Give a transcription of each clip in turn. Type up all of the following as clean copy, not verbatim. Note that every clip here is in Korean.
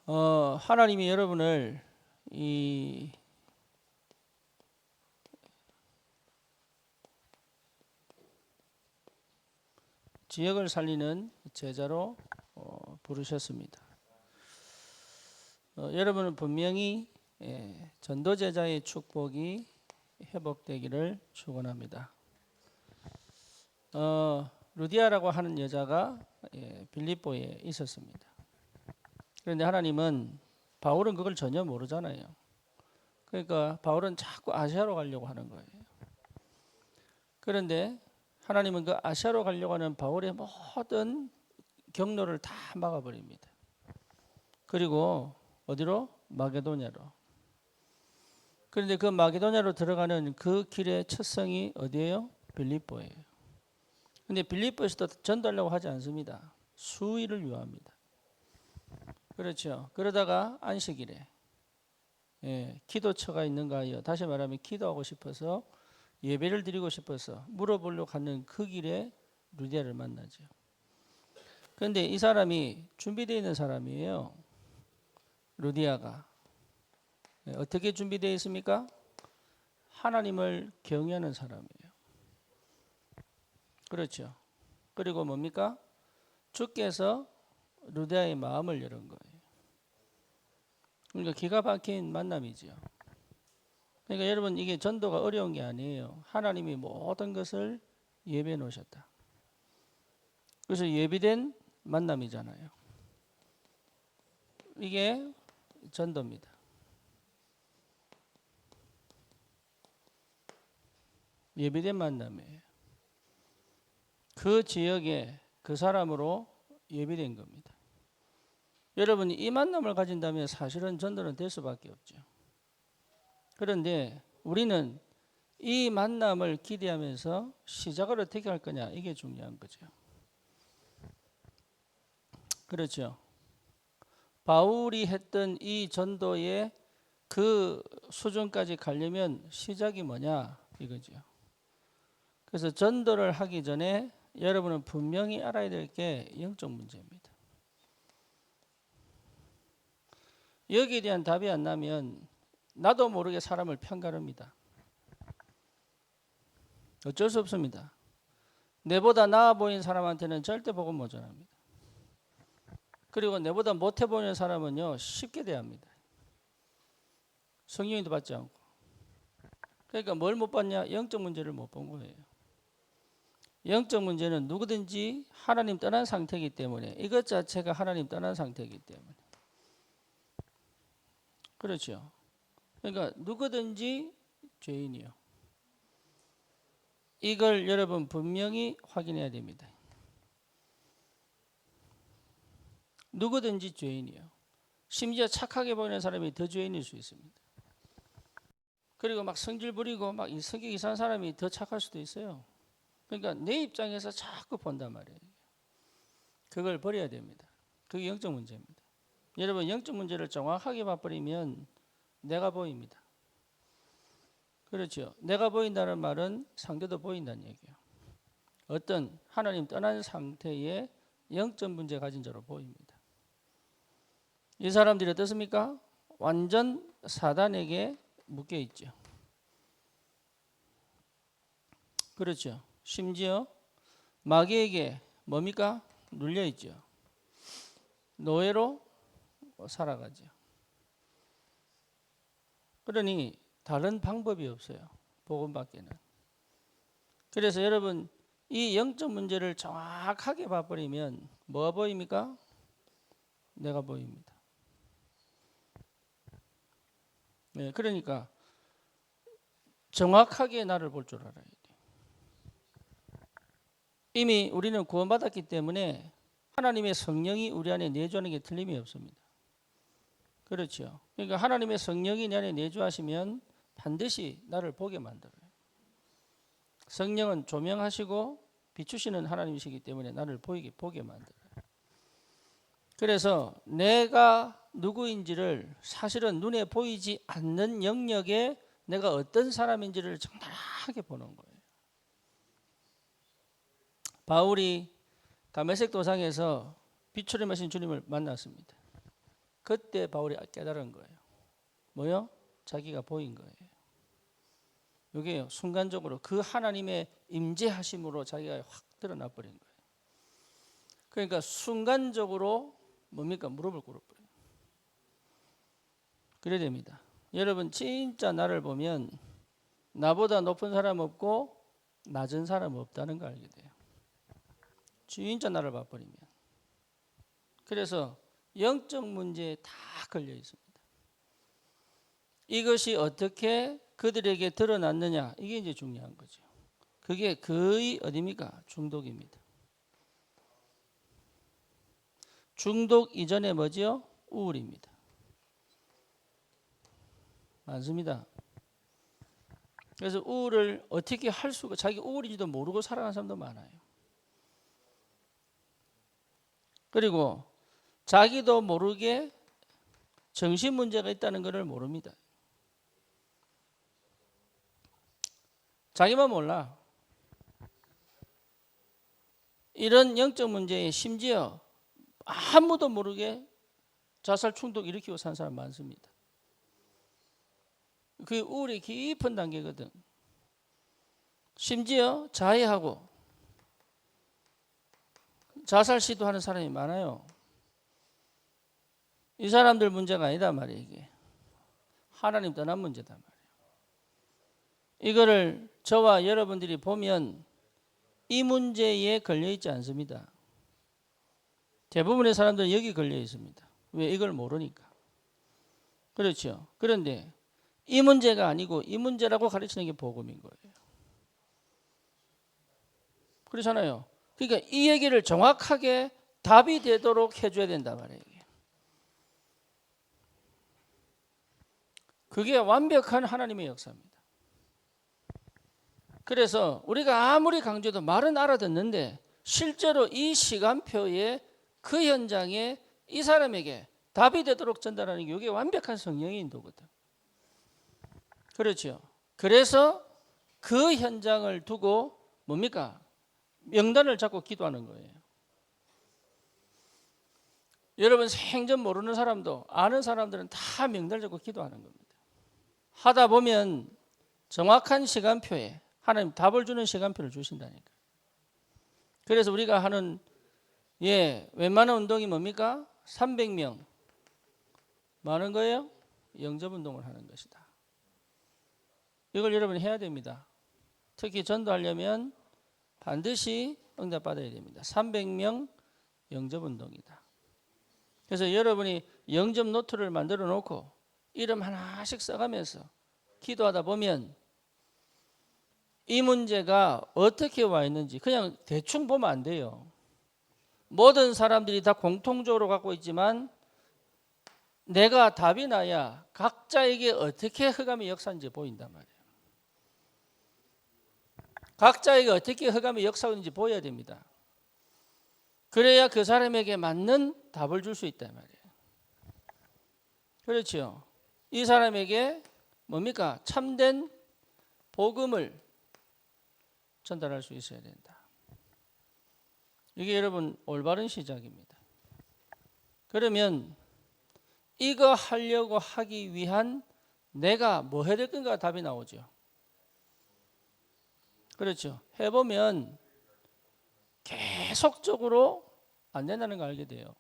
하나님이 여러분을 이 지역을 살리는 제자로 부르셨습니다. 여러분은 분명히 전도 제자의 축복이 회복되기를 축원합니다. 루디아라고 하는 여자가 빌립보에 있었습니다. 그런데 하나님은 바울은 그걸 전혀 모르잖아요. 그러니까 바울은 자꾸 아시아로 가려고 하는 거예요. 그런데 하나님은 그 아시아로 가려고 하는 바울의 모든 경로를 다 막아버립니다. 그리고 어디로? 마게도냐로. 그런데 그 마게도냐로 들어가는 그 길의 첫 성이 어디예요? 빌립보예요. 근데 빌립보에서도 전도하려고 하지 않습니다. 수일을 요합니다. 그렇죠. 그러다가 안식일에 기도처가 있는가 하여, 다시 말하면 기도하고 싶어서 예배를 드리고 싶어서 물어보려고 하는 그 길에 루디아를 만나죠. 그런데 이 사람이 준비되어 있는 사람이에요. 루디아가. 어떻게 준비되어 있습니까? 하나님을 경외하는 사람이에요. 그렇죠. 그리고 뭡니까? 주께서 루디아의 마음을 여는 거예요. 그러니까 기가 막힌 만남이죠. 그러니까 여러분, 이게 전도가 어려운 게 아니에요. 하나님이 모든 것을 예비해 놓으셨다. 그래서 예비된 만남이잖아요. 이게 전도입니다. 예비된 만남이에요. 그 지역에 그 사람으로 예비된 겁니다. 여러분이 이 만남을 가진다면 사실은 전도는 될 수밖에 없죠. 그런데 우리는 이 만남을 기대하면서 시작을 어떻게 할 거냐, 이게 중요한 거죠. 그렇죠. 바울이 했던 이 전도의 그 수준까지 가려면 시작이 뭐냐, 이거죠. 그래서 전도를 하기 전에 여러분은 분명히 알아야 될 게 영적 문제입니다. 여기에 대한 답이 안 나면 나도 모르게 사람을 편가릅니다. 어쩔 수 없습니다. 내보다 나아 보이는 사람한테는 절대 복음 못 전합니다. 그리고 내보다 못해 보이는 사람은요, 쉽게 대합니다. 성령님도 받지 않고. 그러니까 뭘 못 봤냐? 영적 문제를 못 본 거예요. 영적 문제는 누구든지 하나님 떠난 상태이기 때문에, 이것 자체가 하나님 떠난 상태이기 때문에. 그렇죠. 그러니까 누구든지 죄인이요. 이걸 여러분 분명히 확인해야 됩니다. 누구든지 죄인이요. 심지어 착하게 보이는 사람이 더 죄인일 수 있습니다. 그리고 막 성질 부리고 막 성격 이상한 사람이 더 착할 수도 있어요. 그러니까 내 입장에서 자꾸 본단 말이에요. 그걸 버려야 됩니다. 그게 영적 문제입니다. 여러분, 영적 문제를 정확하게 봐버리면 내가 보입니다. 그렇죠. 내가 보인다는 말은 상대도 보인다는 얘기예요. 어떤 하나님 떠난 상태의 영적 문제 가진 자로 보입니다. 이 사람들이 어떻습니까? 완전 사단에게 묶여 있죠. 그렇죠. 심지어 마귀에게 뭡니까? 눌려 있죠. 노예로 살아가죠. 그러니 다른 방법이 없어요. 복음밖에는. 그래서 여러분, 이 영적 문제를 정확하게 봐버리면 뭐가 보입니까? 내가 보입니다. 네, 그러니까 정확하게 나를 볼 줄 알아야 돼요. 이미 우리는 구원받았기 때문에 하나님의 성령이 우리 안에 내주하는 게 틀림이 없습니다. 그렇죠. 그러니까 하나님의 성령이 내 안에 내주하시면 반드시 나를 보게 만들어요. 성령은 조명하시고 비추시는 하나님이시기 때문에 나를 보게 만들어요. 그래서 내가 누구인지를 사실은 눈에 보이지 않는 영역에 내가 어떤 사람인지를 정확하게 보는 거예요. 바울이 다메섹 도상에서 비추림하신 주님을 만났습니다. 그때 바울이 깨달은 거예요. 뭐요? 자기가 보인 거예요. 이게요, 순간적으로 그 하나님의 임재하심으로 자기가 확 드러나 버린 거예요. 그러니까 순간적으로 뭡니까? 무릎을 꿇어버려요. 그래야 됩니다. 여러분 진짜 나를 보면 나보다 높은 사람 없고 낮은 사람 없다는 걸 알게 돼요. 진짜 나를 봐버리면. 그래서 영적 문제에 다 걸려 있습니다. 이것이 어떻게 그들에게 드러났느냐, 이게 이제 중요한 거죠. 그게 거의 어디입니까? 중독입니다. 중독 이전에 뭐지요? 우울입니다. 많습니다. 그래서 우울을 어떻게 할 수가, 자기 우울인지도 모르고 살아가는 사람도 많아요. 그리고 자기도 모르게 정신 문제가 있다는 것을 모릅니다. 자기만 몰라. 이런 영적 문제에 심지어 아무도 모르게 자살 충동 일으키고 산 사람 많습니다. 그 우울이 깊은 단계거든. 심지어 자해하고 자살 시도하는 사람이 많아요. 이 사람들 문제가 아니다 말이에요. 이게 하나님 떠난 문제다 말이에요. 이거를 저와 여러분들이 보면 이 문제에 걸려 있지 않습니다. 대부분의 사람들은 여기 걸려 있습니다. 왜? 이걸 모르니까. 그렇죠. 그런데 이 문제가 아니고 이 문제라고 가르치는 게 복음인 거예요. 그렇잖아요. 그러니까 이 얘기를 정확하게 답이 되도록 해줘야 된단 말이에요. 그게 완벽한 하나님의 역사입니다. 그래서 우리가 아무리 강조해도 말은 알아듣는데 실제로 이 시간표에 그 현장에 이 사람에게 답이 되도록 전달하는 게 이게 완벽한 성령의 인도거든. 그렇죠. 그래서 그 현장을 두고 뭡니까? 명단을 잡고 기도하는 거예요. 여러분 생전 모르는 사람도 아는 사람들은 다 명단을 잡고 기도하는 겁니다. 하다 보면 정확한 시간표에 하나님 답을 주는 시간표를 주신다니까. 그래서 우리가 하는 웬만한 운동이 뭡니까? 300명 많은 거예요? 영접 운동을 하는 것이다. 이걸 여러분이 해야 됩니다. 특히 전도하려면 반드시 응답받아야 됩니다. 300명 영접 운동이다. 그래서 여러분이 영접 노트를 만들어 놓고 이름 하나씩 써가면서 기도하다 보면 이 문제가 어떻게 와 있는지 그냥 대충 보면 안 돼요. 모든 사람들이 다 공통적으로 갖고 있지만 내가 답이 나야 각자에게 어떻게 흑암의 역사인지 보인단 말이에요. 각자에게 어떻게 흑암의 역사인지 보여야 됩니다. 그래야 그 사람에게 맞는 답을 줄 수 있단 말이에요. 그렇죠. 이 사람에게 뭡니까? 참된 복음을 전달할 수 있어야 된다. 이게 여러분 올바른 시작입니다. 그러면 이거 하려고 하기 위한 내가 뭐 해야 될 건가 답이 나오죠. 그렇죠. 해보면 계속적으로 안 된다는 걸 알게 돼요.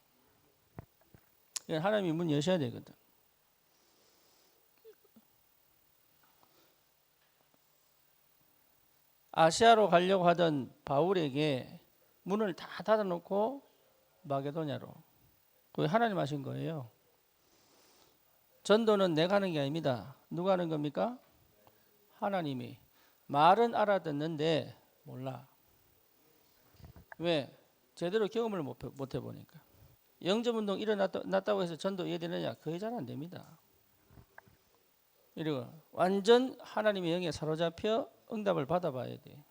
하나님이 문 여셔야 되거든. 아시아로 가려고 하던 바울에게 문을 다 닫아놓고 마게도냐로. 그게 하나님 하신 거예요. 전도는 내가 하는 게 아닙니다. 누가 하는 겁니까? 하나님이. 말은 알아듣는데 몰라. 왜? 제대로 경험을 못 해보니까. 영접운동 일어났다고 해서 전도 이해되느냐? 그게 잘 안 됩니다. 이러고 완전 하나님의 영에 사로잡혀 응답을 받아봐야 돼.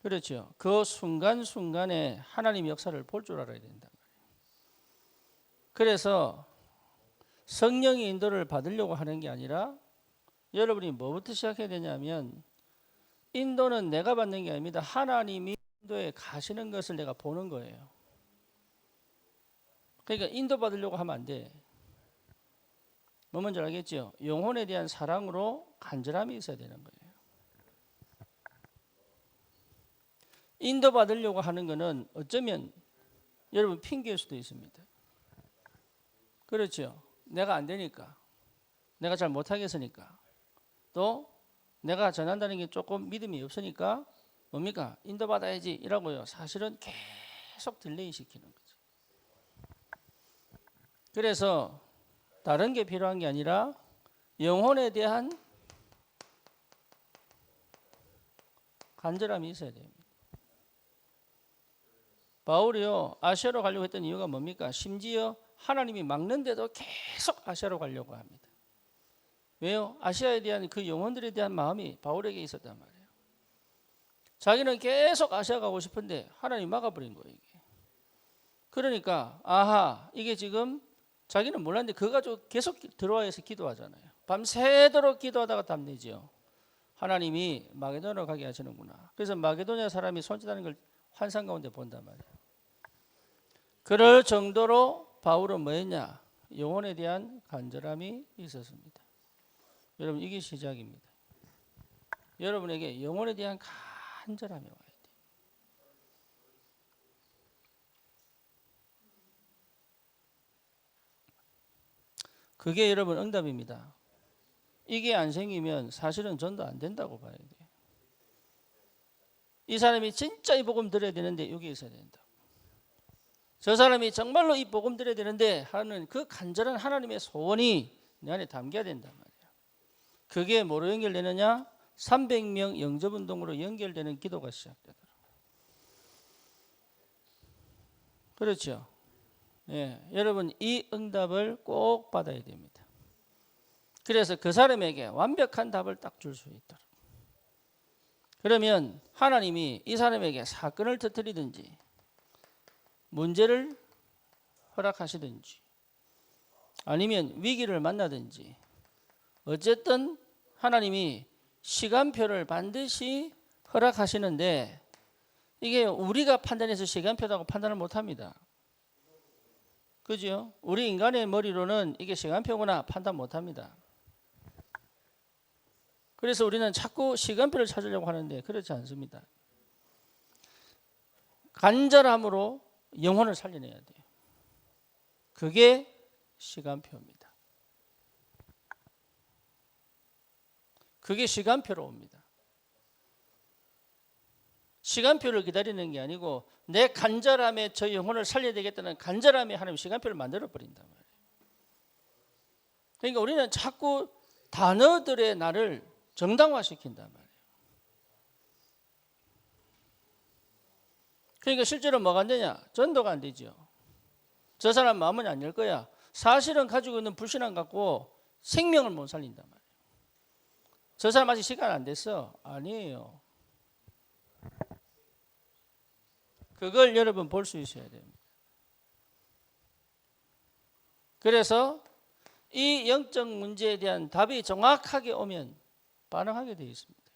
그렇죠. 그 순간순간에 하나님의 역사를 볼 줄 알아야 된다. 그래서 성령의 인도를 받으려고 하는 게 아니라 여러분이 뭐부터 시작해야 되냐면 인도는 내가 받는 게 아닙니다. 하나님이 인도에 가시는 것을 내가 보는 거예요. 그러니까 인도받으려고 하면 안 돼. 뭐 뭔지 알겠죠? 영혼에 대한 사랑으로 간절함이 있어야 되는 거예요. 인도받으려고 하는 거는 어쩌면 여러분 핑계일 수도 있습니다. 그렇죠? 내가 안 되니까, 내가 잘 못하겠으니까, 또 내가 전한다는 게 조금 믿음이 없으니까 뭡니까? 인도받아야지 이라고요. 사실은 계속 딜레이 시키는 거죠. 그래서 다른 게 필요한 게 아니라 영혼에 대한 간절함이 있어야 됩니다. 바울이요, 아시아로 가려고 했던 이유가 뭡니까? 심지어 하나님이 막는데도 계속 아시아로 가려고 합니다. 왜요? 아시아에 대한 그 영혼들에 대한 마음이 바울에게 있었단 말이에요. 자기는 계속 아시아 가고 싶은데 하나님이 막아버린 거예요, 이게. 그러니까 아하, 이게 지금 자기는 몰랐는데 그 가지고 계속 들어와서 기도하잖아요. 밤새도록 기도하다가 답내죠. 하나님이 마게도냐로 가게 하시는구나. 그래서 마게도냐 사람이 손짓하는 걸 환상 가운데 본단 말이에요. 그럴 정도로 바울은 뭐였냐? 영혼에 대한 간절함이 있었습니다. 여러분, 이게 시작입니다. 여러분에게 영혼에 대한 간절함이 와야 돼요. 그게 여러분 응답입니다. 이게 안 생기면 사실은 전도 안 된다고 봐야 돼요. 이 사람이 진짜 이 복음 들어야 되는데 여기 있어야 된다. 저 사람이 정말로 이 복음 들어야 되는데 하는 그 간절한 하나님의 소원이 내 안에 담겨야 된단 말이야. 그게 뭐로 연결되느냐? 300명 영접운동으로 연결되는 기도가 시작되더라. 그렇죠? 예, 여러분 이 응답을 꼭 받아야 됩니다. 그래서 그 사람에게 완벽한 답을 딱 줄 수 있도록. 그러면 하나님이 이 사람에게 사건을 터뜨리든지 문제를 허락하시든지 아니면 위기를 만나든지 어쨌든 하나님이 시간표를 반드시 허락하시는데 이게 우리가 판단해서 시간표라고 판단을 못합니다. 그죠? 우리 인간의 머리로는 이게 시간표구나 판단 못합니다. 그래서 우리는 자꾸 시간표를 찾으려고 하는데 그렇지 않습니다. 간절함으로 영혼을 살려내야 돼요. 그게 시간표입니다. 그게 시간표로 옵니다. 시간표를 기다리는 게 아니고 내 간절함에 저 영혼을 살려야 되겠다는 간절함에 하나님 시간표를 만들어 버린단 말이에요. 그러니까 우리는 자꾸 단어들의 나를 정당화시킨단 말이에요. 그러니까 실제로 뭐가 안 되냐? 전도가 안 되죠. 저 사람 마음은 안 열 거야. 사실은 가지고 있는 불신앙 갖고 생명을 못 살린단 말이에요. 저 사람 아직 시간 안 됐어. 아니에요. 그걸 여러분 볼 수 있어야 됩니다. 그래서 이 영적 문제에 대한 답이 정확하게 오면 반응하게 되어 있습니다.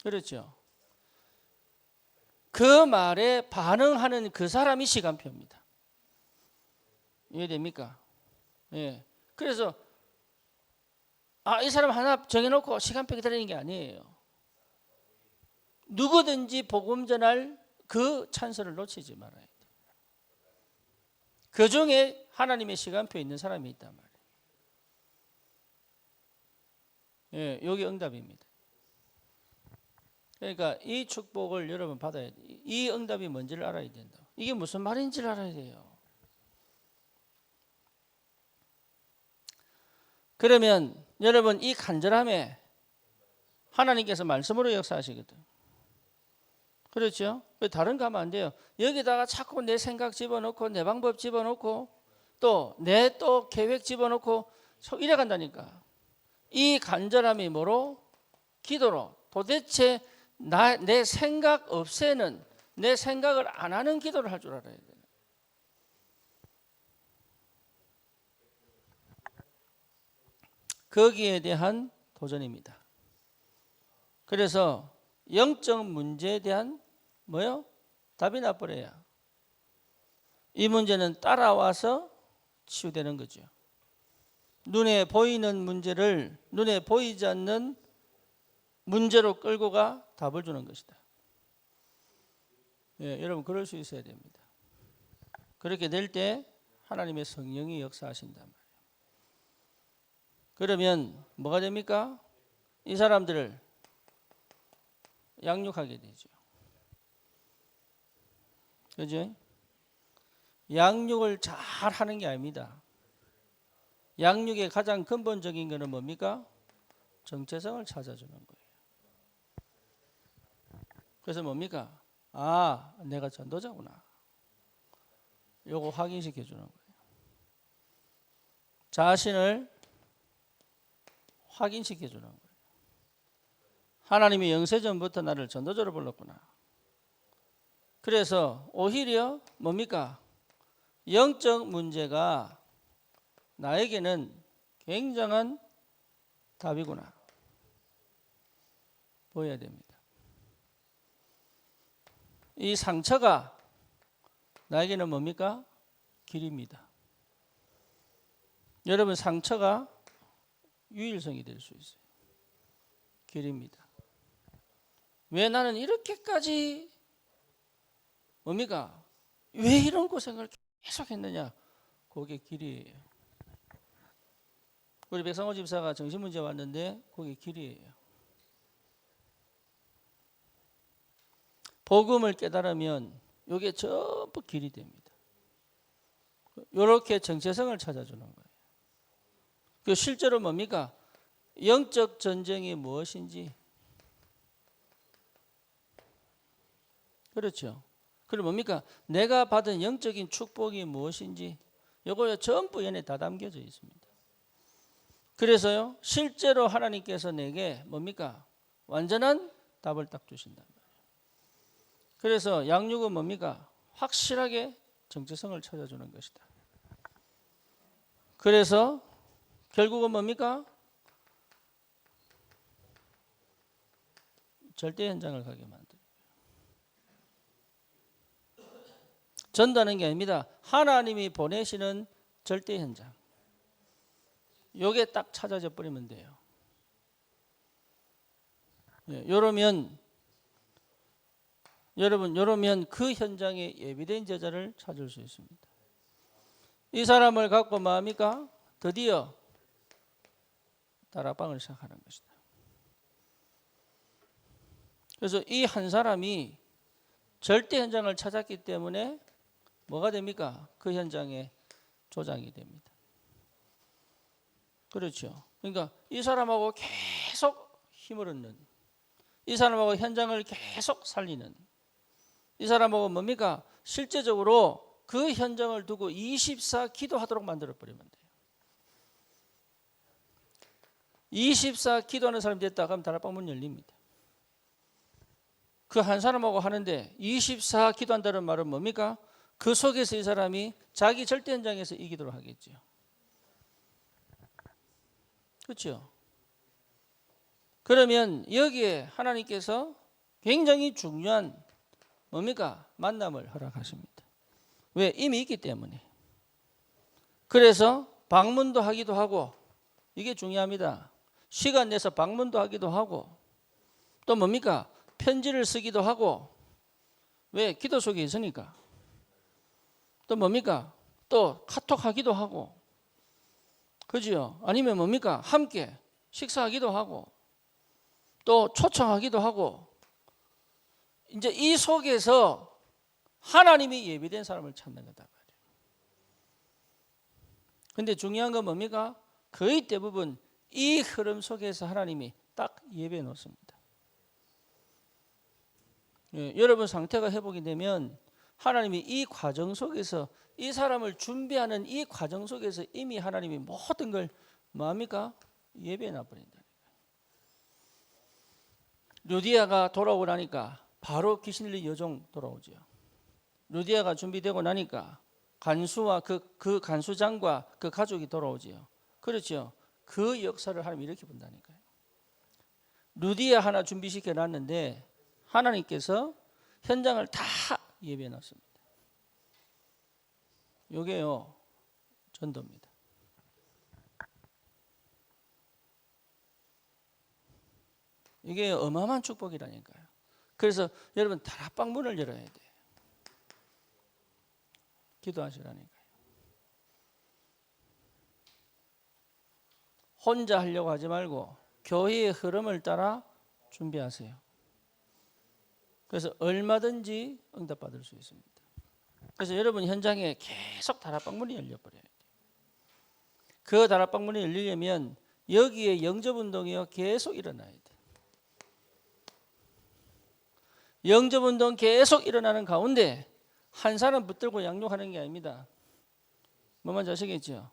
그렇죠? 그 말에 반응하는 그 사람이 시간표입니다. 이해됩니까? 예. 그래서 이 사람 하나 정해놓고 시간표 기다리는 게 아니에요. 누구든지 복음 전할 그 찬스를 놓치지 말아야 돼요. 그 중에 하나님의 시간표에 있는 사람이 있단 말이에요. 예, 여기 응답입니다. 그러니까 이 축복을 여러분 받아야 돼요. 이 응답이 뭔지를 알아야 된다. 이게 무슨 말인지를 알아야 돼요. 그러면 여러분 이 간절함에 하나님께서 말씀으로 역사하시거든. 그렇죠? 다른 거 하면 안 돼요. 여기다가 자꾸 내 생각 집어넣고 내 방법 집어넣고 또 내 또 계획 집어넣고 이래 간다니까. 이 간절함이 뭐로? 기도로. 도대체 내 생각 없애는, 내 생각을 안 하는 기도를 할 줄 알아야 돼요. 거기에 대한 도전입니다. 그래서 영적 문제에 대한 뭐요? 답이 나버려야. 이 문제는 따라와서 치유되는 거죠. 눈에 보이는 문제를 눈에 보이지 않는 문제로 끌고 가 답을 주는 것이다. 예, 여러분 그럴 수 있어야 됩니다. 그렇게 될 때 하나님의 성령이 역사하신단 말이에요. 그러면 뭐가 됩니까? 이 사람들을 양육하게 되죠. 그죠? 양육을 잘 하는 게 아닙니다. 양육의 가장 근본적인 것은 뭡니까? 정체성을 찾아주는 거예요. 그래서 뭡니까? 아, 내가 전도자구나. 요거 확인시켜 주는 거예요. 자신을 확인시켜 주는 거예요. 하나님이 영세전부터 나를 전도자로 불렀구나. 그래서 오히려 뭡니까? 영적 문제가 나에게는 굉장한 답이구나. 보여야 됩니다. 이 상처가 나에게는 뭡니까? 길입니다. 여러분 상처가 유일성이 될 수 있어요. 길입니다. 왜 나는 이렇게까지 뭡니까? 왜 이런 고생을 계속 했느냐? 그게 길이에요. 우리 백상호 집사가 정신문제 왔는데 그게 길이에요. 복음을 깨달으면 이게 전부 길이 됩니다. 이렇게 정체성을 찾아주는 거예요. 그 실제로 뭡니까? 영적 전쟁이 무엇인지. 그렇죠. 그리고 뭡니까? 내가 받은 영적인 축복이 무엇인지 이거 전부 얘네 다 담겨져 있습니다. 그래서요, 실제로 하나님께서 내게 뭡니까? 완전한 답을 딱 주신단 말이에요. 그래서 양육은 뭡니까? 확실하게 정체성을 찾아주는 것이다. 그래서 결국은 뭡니까? 절대 현장을 가게 만들어요. 전도하는 게 아닙니다. 하나님이 보내시는 절대 현장. 요게 딱 찾아져 버리면 돼요. 예, 요러면 여러분, 요러면 그 현장에 예비된 제자를 찾을 수 있습니다. 이 사람을 갖고 뭐합니까? 드디어 다락방을 시작하는 것이다. 그래서 이 한 사람이 절대 현장을 찾았기 때문에 뭐가 됩니까? 그 현장에 조장이 됩니다. 그렇죠. 그러니까 이 사람하고 계속 힘을 얻는, 이 사람하고 현장을 계속 살리는, 이 사람하고 뭡니까? 실제적으로 그 현장을 두고 24 기도하도록 만들어버리면 돼요. 24 기도하는 사람이 됐다 그러면 다락방 문 열립니다. 그 한 사람하고 하는데 24 기도한다는 말은 뭡니까? 그 속에서 이 사람이 자기 절대 현장에서 이기도록 하겠죠. 그렇죠? 그러면 여기에 하나님께서 굉장히 중요한 뭡니까? 만남을 허락하십니다. 왜? 이미 있기 때문에. 그래서 방문도 하기도 하고, 이게 중요합니다. 시간 내서 방문도 하기도 하고, 또 뭡니까? 편지를 쓰기도 하고. 왜? 기도 속에 있으니까. 또 뭡니까? 또 카톡 하기도 하고. 그죠? 아니면 뭡니까? 함께 식사하기도 하고, 또 초청하기도 하고. 이제 이 속에서 하나님이 예비된 사람을 찾는 거다 말이에요. 근데 중요한 건 뭡니까? 거의 대부분 이 흐름 속에서 하나님이 딱 예배해 놓습니다. 예, 여러분 상태가 회복이 되면 하나님이 이 과정 속에서 이 사람을 준비하는 이 과정 속에서 이미 하나님이 모든 걸 뭐합니까? 예배해 놔버린다. 루디아가 돌아오고 나니까 바로 귀신 들린 여종 돌아오죠. 루디아가 준비되고 나니까 간수와 그 간수장과 그 가족이 돌아오지요. 그렇죠. 그 역사를 하나님이 이렇게 본다니까요. 루디아 하나 준비시켜 놨는데 하나님께서 현장을 다 예배해 놨습니다. 요게요 전도입니다. 이게 어마어마한 축복이라니까요. 그래서 여러분 다락방 문을 열어야 돼요. 기도하시라니까요. 혼자 하려고 하지 말고 교회의 흐름을 따라 준비하세요. 그래서 얼마든지 응답받을 수 있습니다. 그래서 여러분 현장에 계속 다락방 문이 열려버려야 돼요. 그 다락방 문이 열리려면 여기에 영접운동이요 계속 일어나야 돼요. 영접운동 계속 일어나는 가운데 한 사람 붙들고 양육하는 게 아닙니다. 뭔지 아시겠죠?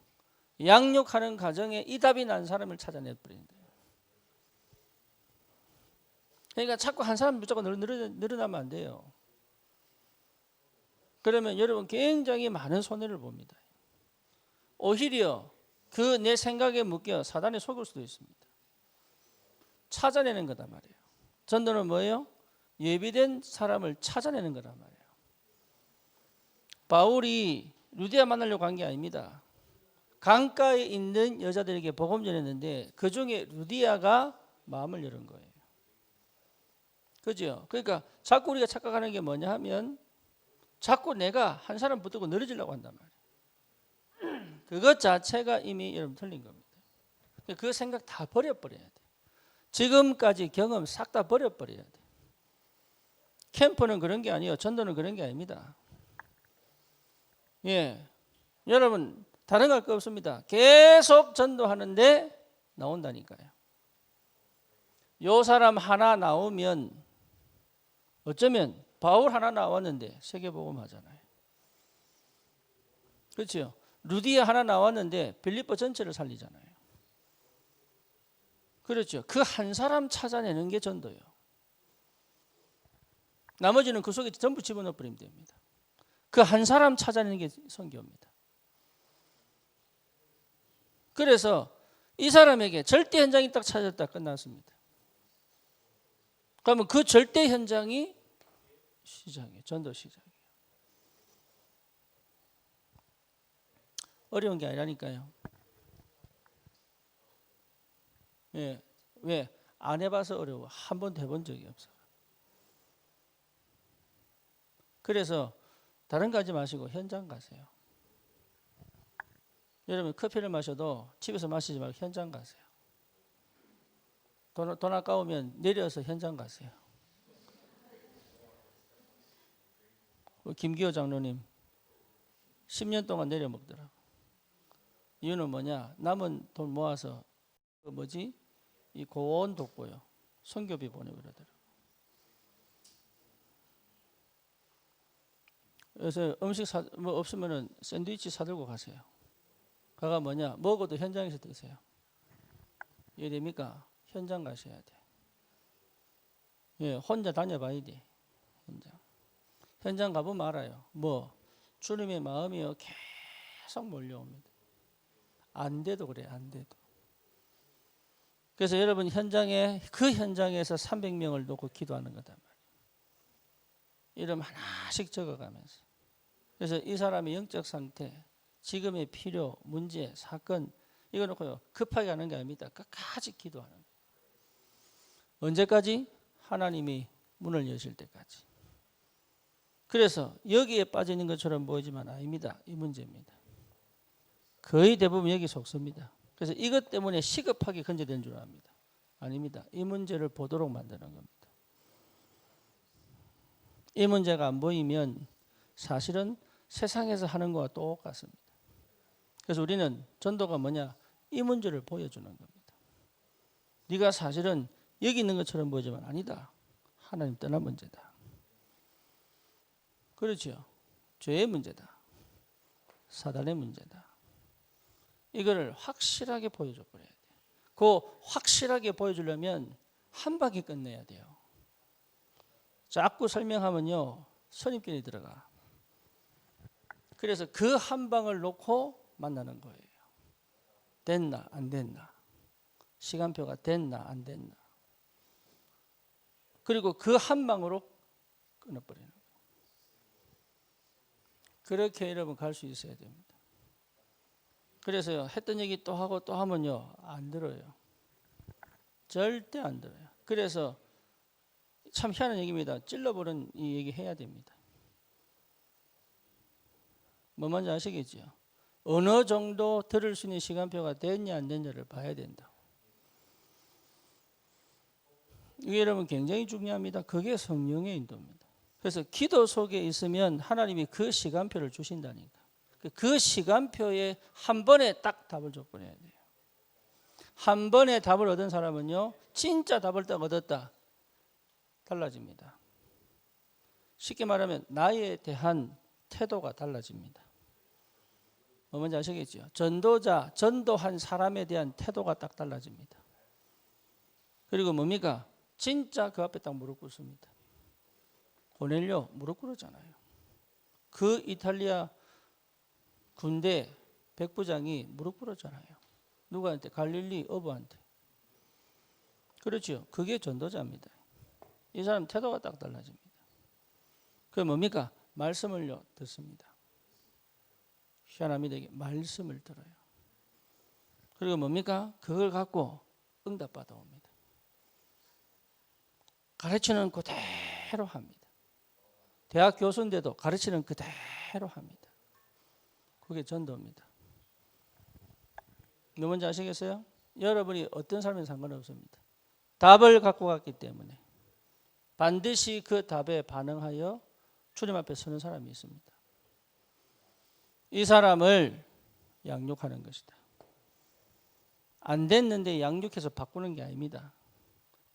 양육하는 과정에 이 답이 난 사람을 찾아내버린다. 그러니까 자꾸 한 사람 무조건 늘어나면 안 돼요. 그러면 여러분 굉장히 많은 손해를 봅니다. 오히려 그 내 생각에 묶여 사단에 속을 수도 있습니다. 찾아내는 거단 말이에요. 전도는 뭐예요? 예비된 사람을 찾아내는 거란 말이에요. 바울이 루디아 만나려고 한 게 아닙니다. 강가에 있는 여자들에게 복음 전했는데 그 중에 루디아가 마음을 여는 거예요. 그죠? 그러니까 자꾸 우리가 착각하는 게 뭐냐 하면 자꾸 내가 한 사람 붙들고 늘어지려고 한단 말이에요. 그것 자체가 이미 여러분 틀린 겁니다. 그 생각 다 버려버려야 돼. 지금까지 경험 싹 다 버려버려야 돼. 캠프는 그런 게 아니에요. 전도는 그런 게 아닙니다. 예, 여러분 다른 거 할 거 없습니다. 계속 전도하는데 나온다니까요. 요 사람 하나 나오면 어쩌면 바울 하나 나왔는데 세계복음 하잖아요. 그렇죠? 루디아 하나 나왔는데 빌립보 전체를 살리잖아요. 그렇죠? 그 한 사람 찾아내는 게 전도예요. 나머지는 그 속에 전부 집어넣어 버리면 됩니다. 그 한 사람 찾아내는 게 선교입니다. 그래서 이 사람에게 절대 현장이 딱 찾았다 끝났습니다. 그러면 그 절대 현장이 시작이에요. 전도 시작이에요. 어려운 게 아니라니까요. 예, 왜? 안 해봐서 어려워. 한 번도 해본 적이 없어요. 그래서 다른 거 하지 마시고 현장 가세요. 여러분 커피를 마셔도 집에서 마시지 말고 현장 가세요. 돈 아까우면 내려서 현장 가세요. 김기호 장로님 10년 동안 내려 먹더라고. 이유는 뭐냐? 남은 돈 모아서 이 고온 돕고요. 선교비 보내고 그러더라고. 그래서 음식 뭐 없으면은 샌드위치 사들고 가세요. 가가 뭐냐? 먹어도 현장에서 드세요. 이해됩니까? 현장 가셔야 돼. 예, 혼자 다녀봐야 돼. 현장 가보면 알아요. 주님의 마음이요 계속 몰려옵니다. 안 돼도 그래, 안 돼도. 그래서 여러분 그 현장에서 300명을 놓고 기도하는 거단 말이에요. 이름 하나씩 적어가면서. 그래서 이 사람의 영적 상태, 지금의 필요, 문제, 사건 이거 놓고요 급하게 하는 게 아닙니다. 끝까지 기도하는 거예요. 언제까지? 하나님이 문을 여실 때까지. 그래서 여기에 빠져 있는 것처럼 보이지만 아닙니다. 이 문제입니다. 거의 대부분 여기 속습니다. 그래서 이것 때문에 시급하게 건져된 줄 압니다. 아닙니다. 이 문제를 보도록 만드는 겁니다. 이 문제가 안 보이면 사실은 세상에서 하는 거와 똑같습니다. 그래서 우리는 전도가 뭐냐? 이 문제를 보여주는 겁니다. 네가 사실은 여기 있는 것처럼 보이지만 아니다. 하나님 떠난 문제다. 그렇죠. 죄의 문제다. 사단의 문제다. 이거를 확실하게 보여줘 버려야 돼요. 그 확실하게 보여주려면 한 바퀴 끝내야 돼요. 자꾸 설명하면요 선입견이 들어가. 그래서 그 한 방을 놓고 만나는 거예요. 됐나 안 됐나, 시간표가 됐나 안 됐나. 그리고 그 한 방으로 끊어버리는 거예요. 그렇게 여러분 갈 수 있어야 됩니다. 그래서요, 했던 얘기 또 하고 또 하면요, 안 들어요. 절대 안 들어요. 그래서 참 희한한 얘기입니다. 찔러버린 이 얘기 해야 됩니다. 뭐 뭔지 아시겠죠? 어느 정도 들을 수 있는 시간표가 됐냐 안 됐냐를 봐야 된다. 이게 여러분 굉장히 중요합니다. 그게 성령의 인도입니다. 그래서 기도 속에 있으면 하나님이 그 시간표를 주신다니까. 그 시간표에 한 번에 딱 답을 줘버려야 돼요. 한 번에 답을 얻은 사람은요, 진짜 답을 딱 얻었다, 달라집니다. 쉽게 말하면 나에 대한 태도가 달라집니다. 뭔지 아시겠죠? 전도자, 전도한 사람에 대한 태도가 딱 달라집니다. 그리고 뭡니까? 진짜 그 앞에 딱 무릎 꿇습니다. 고넬료 무릎 꿇었잖아요. 그 이탈리아 군대 백부장이 무릎 꿇었잖아요. 누구한테? 갈릴리 어부한테. 그렇죠. 그게 전도자입니다. 이 사람 태도가 딱 달라집니다. 그게 뭡니까? 말씀을요 듣습니다. 희한합니다. 이게 말씀을 들어요. 그리고 뭡니까? 그걸 갖고 응답받아 옵니다. 가르치는 그대로 합니다. 대학 교수인데도 가르치는 그대로 합니다. 그게 전도입니다. 뭔지 아시겠어요? 여러분이 어떤 사람이 상관없습니다. 답을 갖고 갔기 때문에 반드시 그 답에 반응하여 주님 앞에 서는 사람이 있습니다. 이 사람을 양육하는 것이다. 안 됐는데 양육해서 바꾸는 게 아닙니다.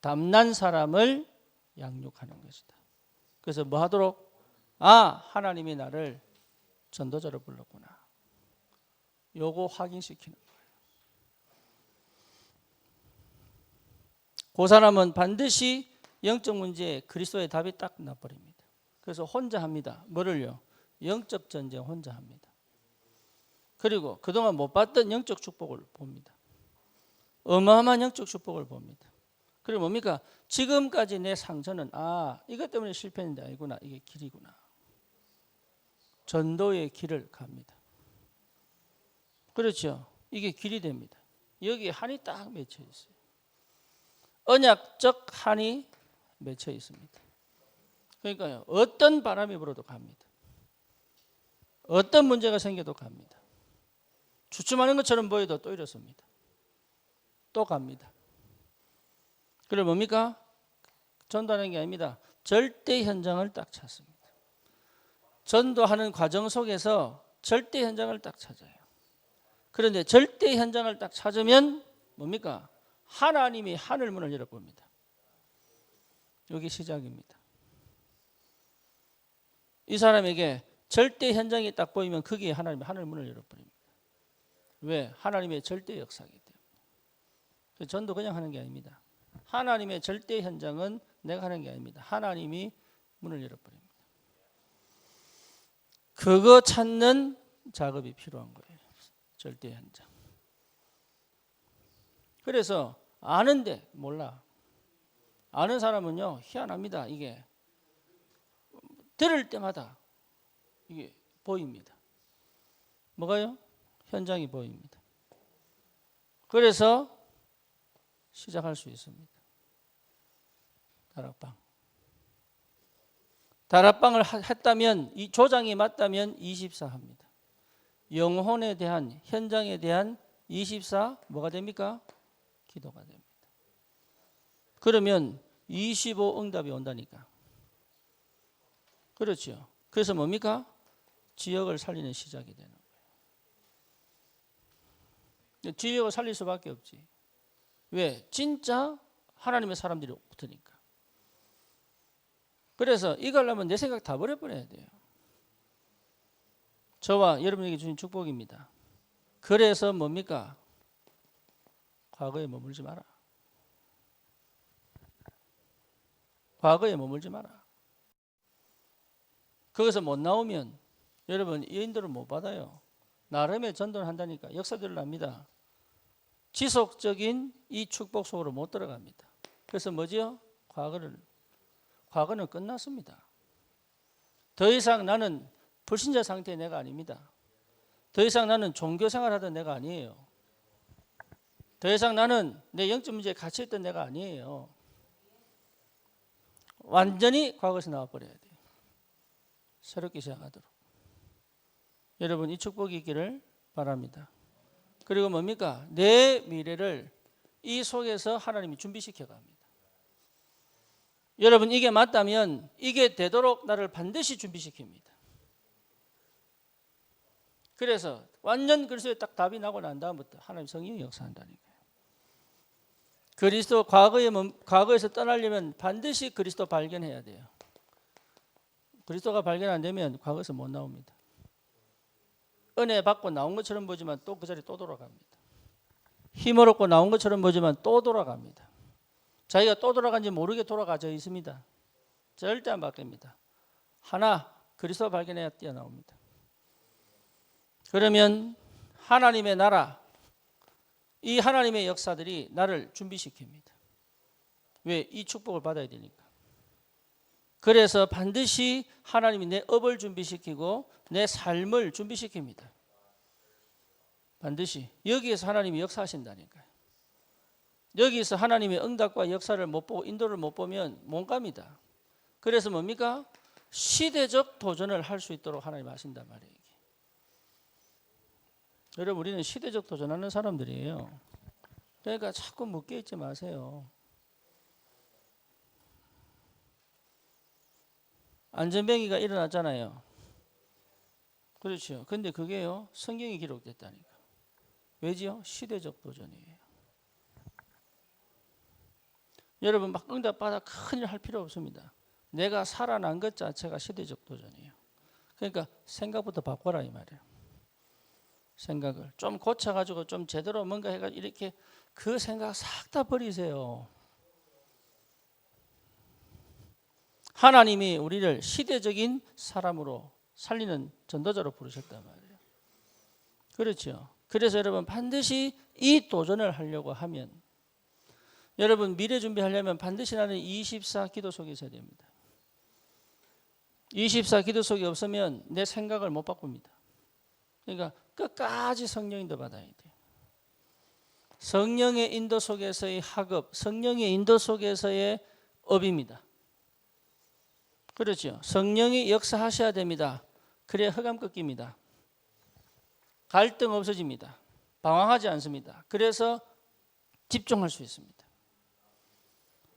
담난 사람을 양육하는 것이다. 그래서 뭐 하도록? 하나님이 나를 전도자로 불렀구나. 요거 확인시키는 거예요. 그 사람은 반드시 영적 문제에 그리스도의 답이 딱 나버립니다. 그래서 혼자 합니다. 뭐를요? 영적 전쟁 혼자 합니다. 그리고 그동안 못 봤던 영적 축복을 봅니다. 어마어마한 영적 축복을 봅니다. 그리고 뭡니까? 지금까지 내 상처는 이것 때문에 실패했는데 아니구나. 이게 길이구나. 전도의 길을 갑니다. 그렇죠. 이게 길이 됩니다. 여기에 한이 딱 맺혀 있어요. 언약적 한이 맺혀 있습니다. 그러니까요, 어떤 바람이 불어도 갑니다. 어떤 문제가 생겨도 갑니다. 주춤하는 것처럼 보여도 또 이렇습니다. 또 갑니다. 그래 뭡니까? 전도하는 게 아닙니다. 절대 현장을 딱 찾습니다. 전도하는 과정 속에서 절대 현장을 딱 찾아요. 그런데 절대 현장을 딱 찾으면 뭡니까? 하나님이 하늘 문을 열어봅니다. 여기 시작입니다. 이 사람에게 절대 현장이 딱 보이면 거기에 하나님이 하늘 문을 열어버립니다. 왜? 하나님의 절대 역사이기 때문에. 전도 그냥 하는 게 아닙니다. 하나님의 절대 현장은 내가 하는 게 아닙니다. 하나님이 문을 열어버립니다. 그거 찾는 작업이 필요한 거예요. 절대 현장. 그래서 아는데 몰라. 아는 사람은요, 희한합니다. 이게 들을 때마다 이게 보입니다. 뭐가요? 현장이 보입니다. 그래서 시작할 수 있습니다. 다락방. 다락방을 했다면, 이 조장이 맞다면 24 합니다. 영혼에 대한, 현장에 대한 24 뭐가 됩니까? 기도가 됩니다. 그러면 25 응답이 온다니까. 그렇죠. 그래서 뭡니까? 지역을 살리는 시작이 되는 거예요. 지역을 살릴 수밖에 없지. 왜? 진짜 하나님의 사람들이 붙으니까. 그래서 이거 하려면 내 생각 다 버려버려야 돼요. 저와 여러분에게 주신 축복입니다. 그래서 뭡니까? 과거에 머물지 마라. 과거에 머물지 마라. 거기서 못 나오면 여러분 이 인도를 못 받아요. 나름의 전도를 한다니까 역사들을 합니다. 지속적인 이 축복 속으로 못 들어갑니다. 그래서 뭐지요? 과거는 끝났습니다. 더 이상 나는 불신자 상태의 내가 아닙니다. 더 이상 나는 종교 생활하던 내가 아니에요. 더 이상 나는 내 영적 문제에 갇혀있던 내가 아니에요. 완전히 과거에서 나와버려야 돼요. 새롭게 시작하도록. 여러분 이 축복이 있기를 바랍니다. 그리고 뭡니까? 내 미래를 이 속에서 하나님이 준비시켜 갑니다. 여러분 이게 맞다면 이게 되도록 나를 반드시 준비시킵니다. 그래서 완전 그리스도에 딱 답이 나고 난 다음부터 하나님 성령이 역사한다니까요. 그리스도 과거에서 떠나려면 반드시 그리스도 발견해야 돼요. 그리스도가 발견 안 되면 과거에서 못 나옵니다. 은혜 받고 나온 것처럼 보지만 또 그 자리에 또 돌아갑니다. 힘을 얻고 나온 것처럼 보지만 또 돌아갑니다. 자기가 또 돌아간지 모르게 돌아가져 있습니다. 절대 안 바뀝니다. 하나 그리스도 발견해야 뛰어나옵니다. 그러면 하나님의 나라, 이 하나님의 역사들이 나를 준비시킵니다. 왜? 이 축복을 받아야 되니까. 그래서 반드시 하나님이 내 업을 준비시키고 내 삶을 준비시킵니다. 반드시 여기에서 하나님이 역사하신다니까요. 여기서 하나님의 응답과 역사를 못 보고 인도를 못 보면 못 갑니다. 그래서 뭡니까? 시대적 도전을 할 수 있도록 하나님 하신단 말이에요. 여러분 우리는 시대적 도전하는 사람들이에요. 그러니까 자꾸 묶여있지 마세요. 안전뱅이가 일어났잖아요. 그렇죠. 근데 그게요 성경이 기록됐다니까. 왜지요? 시대적 도전이에요. 여러분 막 응답받아 큰일 할 필요 없습니다. 내가 살아난 것 자체가 시대적 도전이에요. 그러니까 생각부터 바꿔라 이 말이에요. 생각을 좀 고쳐가지고 좀 제대로 뭔가 해가지고 이렇게 그 생각 싹 다 버리세요. 하나님이 우리를 시대적인 사람으로 살리는 전도자로 부르셨단 말이에요. 그렇죠. 그래서 여러분 반드시 이 도전을 하려고 하면 여러분 미래 준비하려면 반드시 나는 24 기도 속에 있어야 됩니다. 24 기도 속에 없으면 내 생각을 못 바꿉니다. 그러니까 끝까지 성령 인도 받아야 돼요. 성령의 인도 속에서의 학업, 성령의 인도 속에서의 업입니다. 그렇죠. 성령이 역사하셔야 됩니다. 그래야 흑암 꺾입니다. 갈등 없어집니다. 방황하지 않습니다. 그래서 집중할 수 있습니다.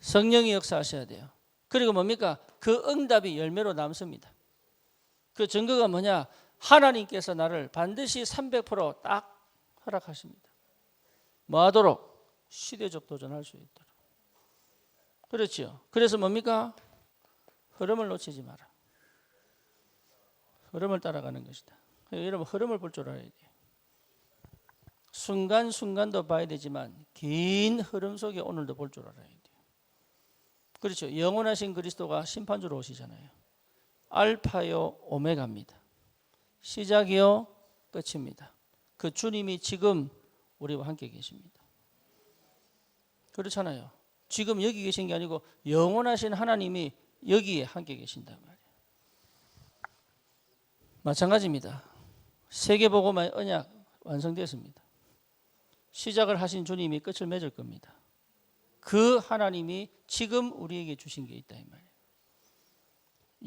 성령이 역사하셔야 돼요. 그리고 뭡니까? 그 응답이 열매로 남습니다. 그 증거가 뭐냐? 하나님께서 나를 반드시 300%딱 허락하십니다. 뭐 하도록? 시대적 도전할 수 있도록. 그렇죠. 그래서 뭡니까? 흐름을 놓치지 마라. 흐름을 따라가는 것이다. 여러분 흐름을 볼 줄 알아야 돼요. 순간순간도 봐야 되지만 긴 흐름 속에 오늘도 볼 줄 알아야 돼요. 그렇죠. 영원하신 그리스도가 심판주로 오시잖아요. 알파요 오메가입니다. 시작이요 끝입니다. 그 주님이 지금 우리와 함께 계십니다. 그렇잖아요. 지금 여기 계신 게 아니고 영원하신 하나님이 여기에 함께 계신단 말이에요. 마찬가지입니다. 세계복음화의 언약 완성됐습니다. 시작을 하신 주님이 끝을 맺을 겁니다. 그 하나님이 지금 우리에게 주신 게 있다 이 말이에요.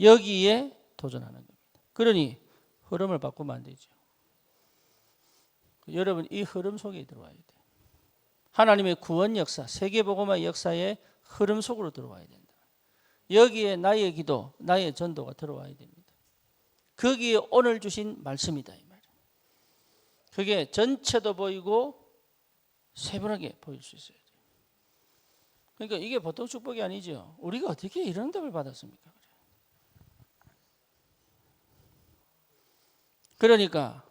여기에 도전하는 겁니다. 그러니 흐름을 바꾸면 안 되죠. 여러분 이 흐름 속에 들어와야 돼요. 하나님의 구원 역사, 세계복음화의 역사의 흐름 속으로 들어와야 된다. 여기에 나의 기도, 나의 전도가 들어와야 됩니다. 거기에 오늘 주신 말씀이다 이 말이에요. 그게 전체도 보이고 세분하게 보일 수 있어야 돼요. 그러니까 이게 보통 축복이 아니죠. 우리가 어떻게 이런 답을 받았습니까? 그러니까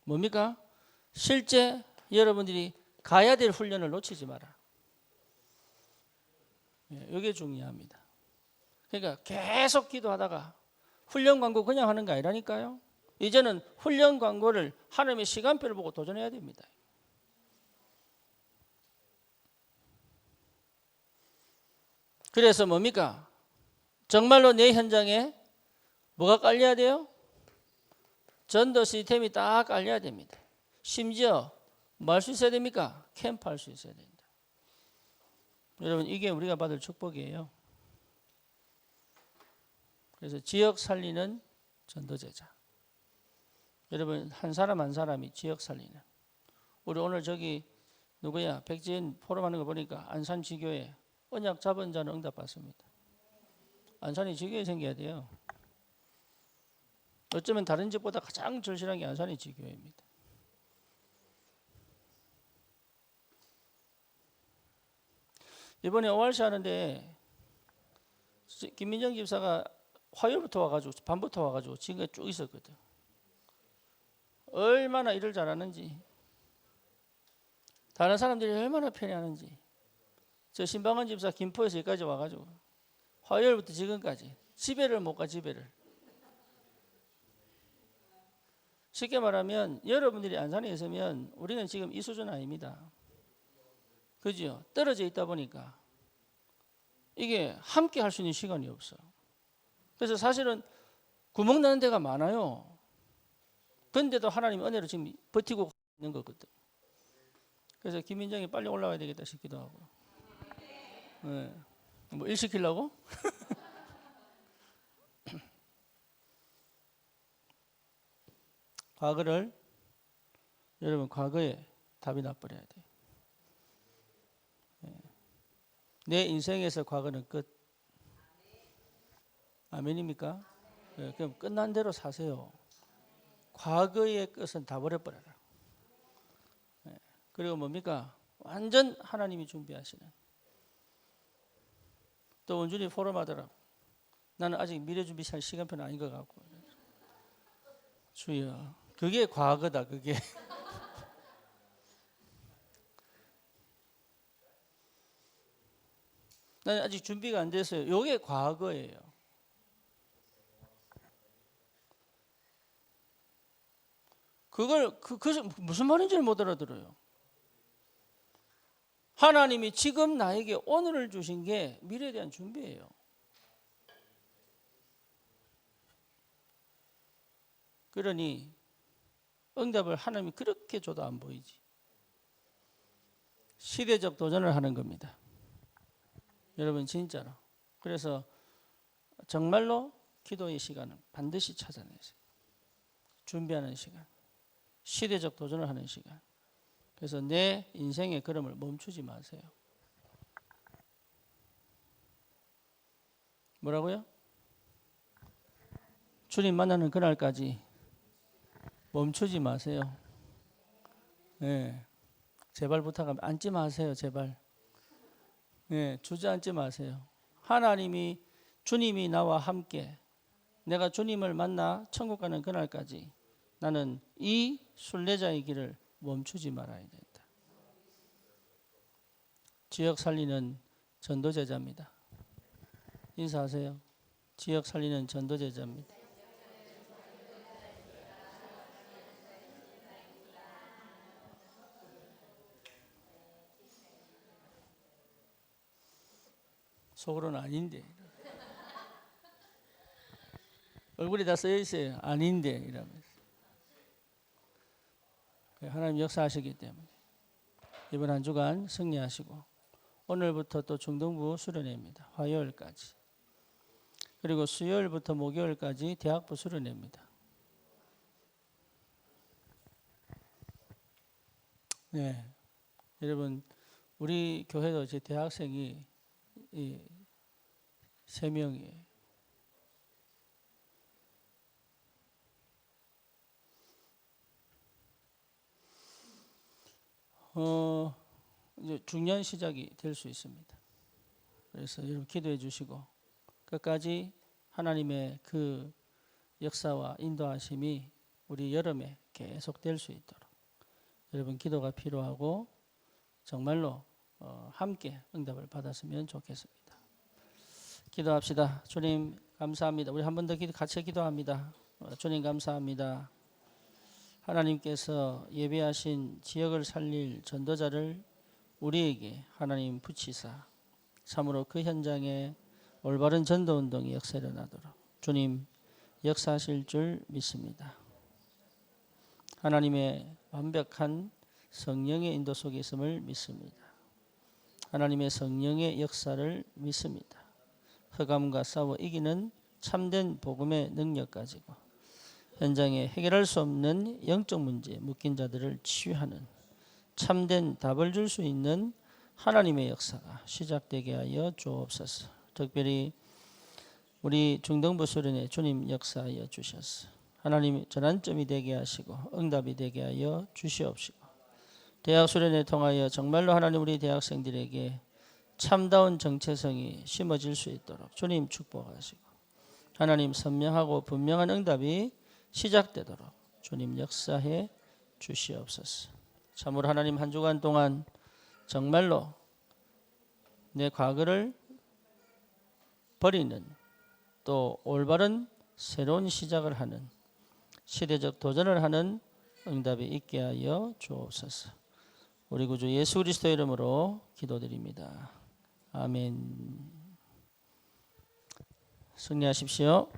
뭡니까? 실제 여러분들이 가야 될 훈련을 놓치지 마라. 이게 중요합니다. 그러니까 계속 기도하다가 훈련 광고 그냥 하는 게 아니라니까요. 이제는 훈련 광고를 하나님의 시간표를 보고 도전해야 됩니다. 그래서 뭡니까? 정말로 내 현장에 뭐가 깔려야 돼요? 전도 시스템이 딱 깔려야 됩니다. 심지어 뭐 할 수 있어야 됩니까? 캠프 할 수 있어야 된다. 여러분 이게 우리가 받을 축복이에요. 그래서 지역 살리는 전도제자. 여러분 한 사람 한 사람이 지역 살리는. 우리 오늘 저기 누구야? 백지인 포럼하는 거 보니까 안산 지교에 언약 잡은 자는 응답 받습니다. 안산이 지교에 생겨야 돼요. 어쩌면 다른 집보다 가장 절실한 게 안산이 지교회입니다. 이번에 ORC 하는데 김민정 집사가 화요일부터 와가지고 밤부터 와가지고 지금까지 쭉 있었거든. 얼마나 일을 잘하는지, 다른 사람들이 얼마나 편해하는지. 저 신방원 집사 김포에서 여기까지 와가지고 화요일부터 지금까지 집에를 못 가. 집에를. 쉽게 말하면 여러분들이 안산에 있으면 우리는 지금 이 수준 아닙니다. 그죠? 떨어져 있다 보니까 이게 함께 할 수 있는 시간이 없어. 그래서 사실은 구멍 나는 데가 많아요. 근데도 하나님 은혜로 지금 버티고 있는 거거든. 그래서 김민정이 빨리 올라와야 되겠다 싶기도 하고. 네. 뭐 일 시키려고? 과거를 여러분 과거에 답이 나버려야 돼. 내 인생에서 과거는 끝. 아멘입니까? 네, 그럼 끝난 대로 사세요. 과거의 끝은 다 버려버려라. 네. 그리고 뭡니까? 완전 하나님이 준비하시는. 또 원준이 포럼하더라고. 나는 아직 미래 준비할 시간표는 아닌 것 같고. 주여, 그게 과거다. 그게. 나는 아직 준비가 안 됐어요. 이게 과거예요. 그걸 무슨 말인지를 못 알아들어요. 하나님이 지금 나에게 오늘을 주신 게 미래에 대한 준비예요. 그러니 응답을 하나님이 그렇게 줘도 안 보이지. 시대적 도전을 하는 겁니다. 여러분 진짜로. 그래서 정말로 기도의 시간을 반드시 찾아내세요. 준비하는 시간. 시대적 도전을 하는 시간. 그래서 내 인생의 걸음을 멈추지 마세요. 뭐라고요? 주님 만나는 그날까지 멈추지 마세요. 네. 제발 부탁합니다. 앉지 마세요. 제발. 네. 주저앉지 마세요. 하나님이 주님이 나와 함께 내가 주님을 만나 천국 가는 그날까지 나는 이 순례자의 길을 멈추지 말아야 된다. 지역 살리는 전도제자입니다. 인사하세요. 지역 살리는 전도제자입니다. 속으로는 아닌데. 얼굴이 다 쓰여 있어요. 아닌데 이러면서. 하나님 역사하시기 때문에 이번 한 주간 승리하시고 오늘부터 또 중등부 수련회입니다. 화요일까지. 그리고 수요일부터 목요일까지 대학부 수련회입니다. 네, 여러분 우리 교회도 제 대학생이 3명이에요. 이제 중요한 시작이 될 수 있습니다. 그래서 여러분 기도해 주시고 끝까지 하나님의 그 역사와 인도하심이 우리 여름에 계속 될 수 있도록 여러분 기도가 필요하고 정말로 함께 응답을 받았으면 좋겠습니다. 기도합시다. 주님 감사합니다. 우리 한 번 더 같이 기도합니다. 주님 감사합니다. 하나님께서 예배하신 지역을 살릴 전도자를 우리에게 하나님 붙이사 참으로 그 현장에 올바른 전도운동이 역사 일어나도록 주님 역사하실 줄 믿습니다. 하나님의 완벽한 성령의 인도 속에 있음을 믿습니다. 하나님의 성령의 역사를 믿습니다. 흑암과 싸워 이기는 참된 복음의 능력 가지고 현장에 해결할 수 없는 영적 문제에 묶인 자들을 치유하는 참된 답을 줄 수 있는 하나님의 역사가 시작되게 하여 주옵소서. 특별히 우리 중등부 수련회 주님 역사하여 주셔서 하나님 전환점이 되게 하시고 응답이 되게 하여 주시옵시고, 대학 수련회 통하여 정말로 하나님 우리 대학생들에게 참다운 정체성이 심어질 수 있도록 주님 축복하시고, 하나님 선명하고 분명한 응답이 시작되도록 주님 역사해 주시옵소서. 참으로 하나님 한 주간 동안 정말로 내 과거를 버리는, 또 올바른 새로운 시작을 하는, 시대적 도전을 하는 응답이 있게 하여 주옵소서. 우리 구주 예수 그리스도의 이름으로 기도드립니다. 아멘. 승리하십시오.